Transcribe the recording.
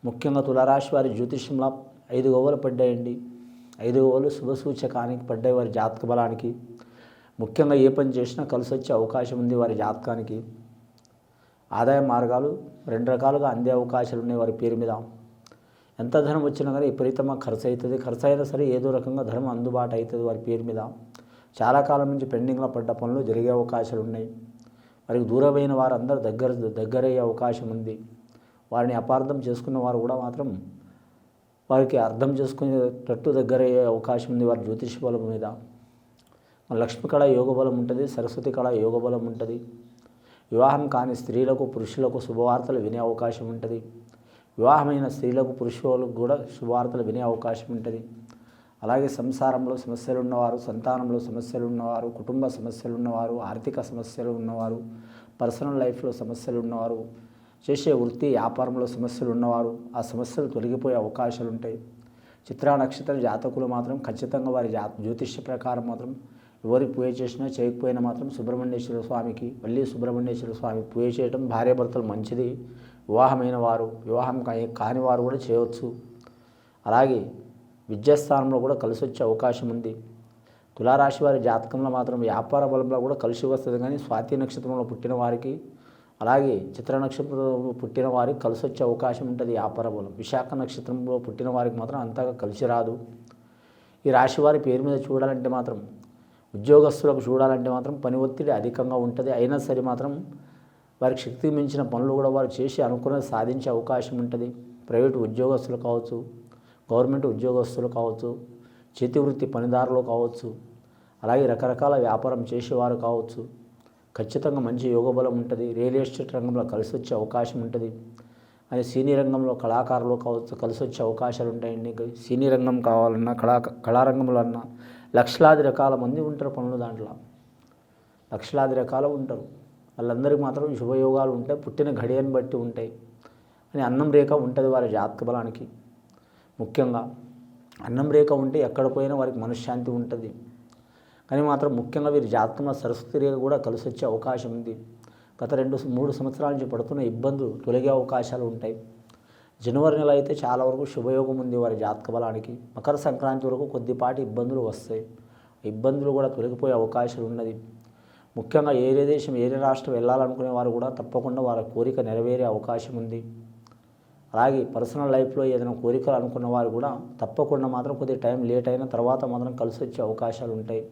ముఖ్యంగా తులారాశి వారి జ్యోతిష్యంలో 5 గవ్వలు పడ్డాయండి. 5 గవ్వలు శుభసూచకానికి పడ్డాయి వారి జాతక బలానికి. ముఖ్యంగా ఏ పని చేసినా కలిసి వచ్చే అవకాశం ఉంది వారి జాతకానికి. ఆదాయ మార్గాలు 2 రకాలుగా అందే అవకాశాలు ఉన్నాయి వారి పేరు మీద. ఎంత ధనం వచ్చినా కానీ విపరీతంగా ఖర్చు అవుతుంది. ఖర్చు అయినా సరే ఏదో రకంగా ధనం అందుబాటు అవుతుంది వారి పేరు మీద. చాలా కాలం నుంచి పెండింగ్లో పడ్డ పనులు జరిగే అవకాశాలు ఉన్నాయి. వారికి దూరమైన వారందరూ దగ్గరయ్యే అవకాశం ఉంది. వారిని అపార్థం చేసుకున్న వారు కూడా మాత్రం వారికి అర్థం చేసుకునేటట్టు దగ్గరయ్యే అవకాశం ఉంది వారి జ్యోతిష బలం మీద. లక్ష్మి కళ యోగ బలం ఉంటుంది, సరస్వతి కళ యోగ బలం ఉంటుంది. వివాహం కాని స్త్రీలకు పురుషులకు శుభవార్తలు వినే అవకాశం ఉంటుంది. వివాహమైన స్త్రీలకు పురుషులకు కూడా శుభవార్తలు వినే అవకాశం ఉంటుంది. అలాగే సంసారంలో సమస్యలు ఉన్నవారు, సంతానంలో సమస్యలు ఉన్నవారు, కుటుంబ సమస్యలు ఉన్నవారు, ఆర్థిక సమస్యలు ఉన్నవారు, పర్సనల్ లైఫ్లో సమస్యలు ఉన్నవారు, చేసే వృత్తి వ్యాపారంలో సమస్యలు ఉన్నవారు ఆ సమస్యలు తొలగిపోయే అవకాశాలు ఉంటాయి. చిత్రా నక్షత్ర జాతకులు మాత్రం ఖచ్చితంగా వారి జ్యోతిష్య ప్రకారం మాత్రం ఎవరి పూజ చేసినా చేయకపోయినా మాత్రం సుబ్రహ్మణ్యేశ్వర స్వామికి వల్లి సుబ్రహ్మణ్యేశ్వర స్వామి పూజ చేయడం భార్యాభర్తలు మంచిది. వివాహమైన వారు, వివాహం కాని వారు కూడా చేయవచ్చు. అలాగే విద్యాస్థానంలో కూడా కలిసి వచ్చే అవకాశం ఉంది. తులారాశి వారి జాతకంలో మాత్రం వ్యాపార బలంలో కూడా కలిసి వస్తుంది. కానీ స్వాతి నక్షత్రంలో పుట్టిన వారికి, అలాగే చిత్ర నక్షత్రంలో పుట్టిన వారికి కలిసి వచ్చే అవకాశం ఉంటుంది వ్యాపార బలం. విశాఖ నక్షత్రంలో పుట్టిన వారికి మాత్రం అంతగా కలిసి రాదు. ఈ రాశి వారి పేరు మీద చూడాలంటే మాత్రం, ఉద్యోగస్తులకు చూడాలంటే మాత్రం పని ఒత్తిడి అధికంగా ఉంటుంది. అయినా సరే మాత్రం వారికి శక్తికి మించిన పనులు కూడా వారు చేసి అనుకున్నది సాధించే అవకాశం ఉంటుంది. ప్రైవేటు ఉద్యోగస్తులు కావచ్చు, గవర్నమెంట్ ఉద్యోగస్తులు కావచ్చు, చేతివృత్తి పనిదారులు కావచ్చు, అలాగే రకరకాల వ్యాపారం చేసేవారు కావచ్చు. ఖచ్చితంగా మంచి యోగ బలం ఉంటుంది. రియల్ ఎస్టేట్ రంగంలో కలిసి వచ్చే అవకాశం ఉంటుంది. అని సినీ రంగంలో కళాకారులు కావచ్చు కలిసి వచ్చే అవకాశాలు ఉంటాయండి. సినీ రంగం కావాలన్నా కళారంగంలో అన్నా లక్షలాది రకాల మంది ఉంటారు పనులు. దాంట్లో లక్షలాది రకాలు ఉంటారు. వాళ్ళందరికీ మాత్రం శుభయోగాలు ఉంటాయి, పుట్టిన ఘడియను బట్టి ఉంటాయి అని అన్నం రేఖ ఉంటుంది వారి జాతక బలానికి. ముఖ్యంగా అన్నం రేఖ ఉంటే ఎక్కడ పోయినా వారికి మనశ్శాంతి ఉంటుంది. కానీ మాత్రం ముఖ్యంగా వీరి జాతకంలో సరస్వతి రేఖ కూడా కలిసి వచ్చే అవకాశం ఉంది. గత 2-3 సంవత్సరాల నుంచి పడుతున్న ఇబ్బందులు తొలగే అవకాశాలు ఉంటాయి. జనవరి నెల అయితే చాలా వరకు శుభయోగం ఉంది వారి జాతక బలానికి. మకర సంక్రాంతి వరకు కొద్దిపాటి ఇబ్బందులు వస్తాయి. ఇబ్బందులు కూడా తొలగిపోయే అవకాశాలు ఉన్నది. ముఖ్యంగా ఏరే దేశం ఏరే రాష్ట్రం వెళ్ళాలనుకునే వారు కూడా తప్పకుండా వారి కోరిక నెరవేరే అవకాశం ఉంది. అలాగే పర్సనల్ లైఫ్లో ఏదైనా కోరికలు అనుకున్న వారు కూడా తప్పకుండా మాత్రం కొద్దిగా టైం లేట్ అయిన తర్వాత మాత్రం కలిసి వచ్చే అవకాశాలు ఉంటాయి.